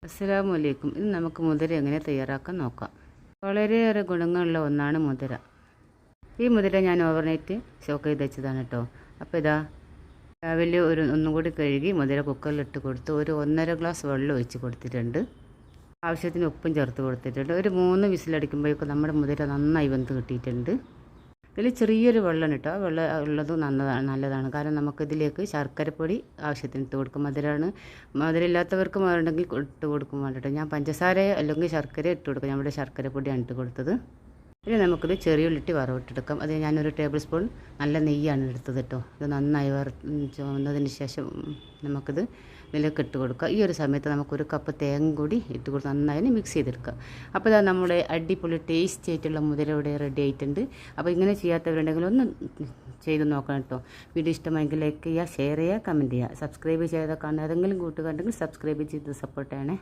അസ്സലാമു അലൈക്കും. ഇന്ന് നമുക്ക് മുതിര എങ്ങനെ തയ്യാറാക്കാൻ നോക്കാം. വളരെയേറെ ഗുണങ്ങളുള്ള ഒന്നാണ് മുതിര. ഈ മുതിര ഞാൻ ഓവർനൈറ്റ് സ്റ്റോക്ക് ചെയ്ത് വെച്ചതാണ് കേട്ടോ. അപ്പോൾ ഇതാ രാവിലെ ഒന്നും കൂടി കഴുകി മുതിര കുക്കറിലിട്ട് കൊടുത്ത് ഒരു 1.5 ഗ്ലാസ് വെള്ളം ഒഴിച്ച് കൊടുത്തിട്ടുണ്ട്. ആവശ്യത്തിന് ഉപ്പും ചേർത്ത് കൊടുത്തിട്ടുണ്ട്. ഒരു 3 വിസിലടിക്കുമ്പോഴേക്കും നമ്മുടെ മുതിര നന്നായി വെന്ത് കിട്ടിയിട്ടുണ്ട്. ഇതിൽ ചെറിയൊരു വെള്ളം ഇട്ടോ, വെള്ളം ഉള്ളത് നല്ലതാണ്. കാരണം നമുക്കിതിലേക്ക് ശർക്കരപ്പൊടി ആവശ്യത്തിന് ഇട്ട് കൊടുക്കും. മധുരമില്ലാത്തവർക്ക് വേണ്ടെങ്കിൽ ഇട്ട് കൊടുക്കും വേണ്ടിട്ടോ. ഞാൻ പഞ്ചസാര അല്ലെങ്കിൽ ശർക്കര ഇട്ട് കൊടുക്കും. നമ്മുടെ ശർക്കരപ്പൊടിയാണ് ഇട്ട് കൊടുത്തത്. ഇനി നമുക്കിത് ചെറിയുള്ളിട്ട് വറവിട്ടെടുക്കാം. അത് ഞാനൊരു ടേബിൾ സ്പൂൺ നല്ല നെയ്യാണ് എടുത്തത് കേട്ടോ. ഇത് നന്നായി ചുവന്നതിന് ശേഷം നമുക്കിത് ഇതിലേക്ക് ഇട്ട് കൊടുക്കുക. ഈ ഒരു സമയത്ത് നമുക്കൊരു കപ്പ് തേങ്ങ കൂടി ഇട്ട് കൊടുത്ത് നന്നായി മിക്സ് ചെയ്തെടുക്കുക. അപ്പോൾ ഇതാ നമ്മുടെ അടിപൊളി ടേസ്റ്റി ആയിട്ടുള്ള മുതിര ഇവിടെ റെഡി ആയിട്ടുണ്ട്. അപ്പോൾ ഇങ്ങനെ ചെയ്യാത്തവരുണ്ടെങ്കിൽ ഒന്ന് ചെയ്ത് നോക്കണം കേട്ടോ. വീഡിയോ ഇഷ്ടമായെങ്കിൽ ലൈക്ക് ചെയ്യുക, ഷെയർ ചെയ്യുക, കമൻറ്റ് ചെയ്യുക. സബ്സ്ക്രൈബ് ചെയ്താൽ കാണുന്ന ഏതെങ്കിലും കൂട്ടുകാരുണ്ടെങ്കിൽ സബ്സ്ക്രൈബ് ചെയ്ത് സപ്പോർട്ട് ചെയ്യണേ.